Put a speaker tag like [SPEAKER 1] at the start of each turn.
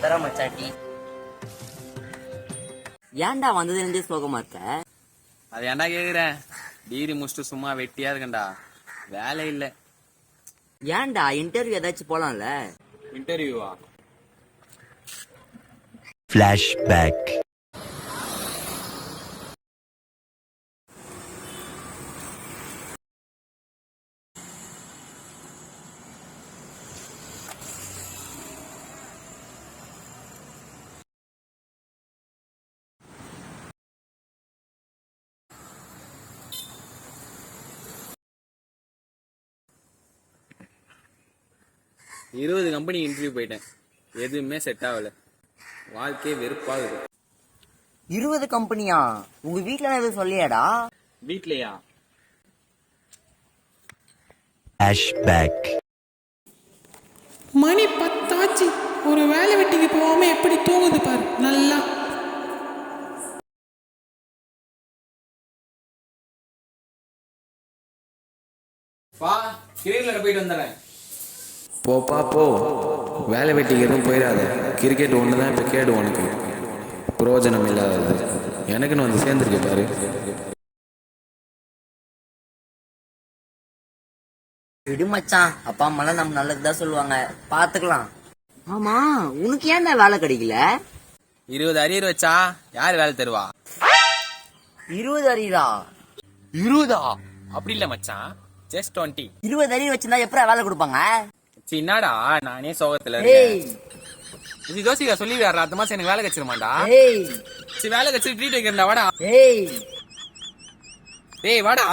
[SPEAKER 1] தர மச்சாட்டி. ஏன்டா வந்ததுல இருந்தே சோகமா இருக்க?
[SPEAKER 2] அது ஏன்டா கேக்குறேன்? டிகிரி முடிச்சுட்டு சும்மா வெட்டியா இருக்கேன்டா, வேலை இல்ல.
[SPEAKER 1] ஏன்டா இன்டர்வியூ ஏதாச்சும் போலாம்ல?
[SPEAKER 2] இன்டர்வியூவா?
[SPEAKER 3] Flashback.
[SPEAKER 2] இருபது கம்பெனி இன்டர்வியூ போயிட்டேன், எதுவுமே செட் ஆகல. வாழ்க்கையே வெறுப்பாகுது.
[SPEAKER 1] 20 கம்பெனியா? உங்க வீட்டுல எதுவும் சொல்லியாடா?
[SPEAKER 2] வீட்லயா?
[SPEAKER 3] Flashback.
[SPEAKER 4] மணி 10 ஆச்சு, ஒரு வேலை வெட்டிக்கு போகாம எப்படி தூங்குது பாரு நல்லா.
[SPEAKER 2] பா, கிரிக்கெட்ல போயிட்டு வந்துடுறேன்.
[SPEAKER 5] போப்பா போ, வேலை வெட்டிக்கு எதுவும் போயிடாத. கிரிக்கெட் ஒன்று தான் இப்போ கேடு உனக்கு, பிரயோஜனம் இல்லாதது. எனக்குன்னு வந்து சேர்ந்துருக்கு பாரு.
[SPEAKER 1] விடு மச்சான், அப்பா அம்மாலாம் நம்ம நல்லதுதான் சொல்லுவாங்க, பாத்துக்கலாம். ஆமா, உனக்கு ஏன்டா வேலை கிடைக்கல?
[SPEAKER 2] 20 அரியர் வச்சா யார் வேலை தருவா?
[SPEAKER 1] 20 அரியரா?
[SPEAKER 2] 20? அப்படி இல்ல மச்சான், ஜஸ்ட் 20.
[SPEAKER 1] 20 அரியர் வச்சிருந்தா எப்படா வேலை கொடுப்பாங்க?
[SPEAKER 2] என்னடா நானே சோகத்துல
[SPEAKER 1] ஏய்
[SPEAKER 2] இருக்கேன். இது ஜோசிகா சொல்லி வேற அடுத்த மாசம் எனக்கு வேலை கிடைச்சிருமாண்டா.
[SPEAKER 1] ஏய்
[SPEAKER 2] சரி, வேலை கிடைச்சி ட்ரீட் வைக்கிறா. வாடா.
[SPEAKER 1] ஏய்
[SPEAKER 2] டேய் வாடா.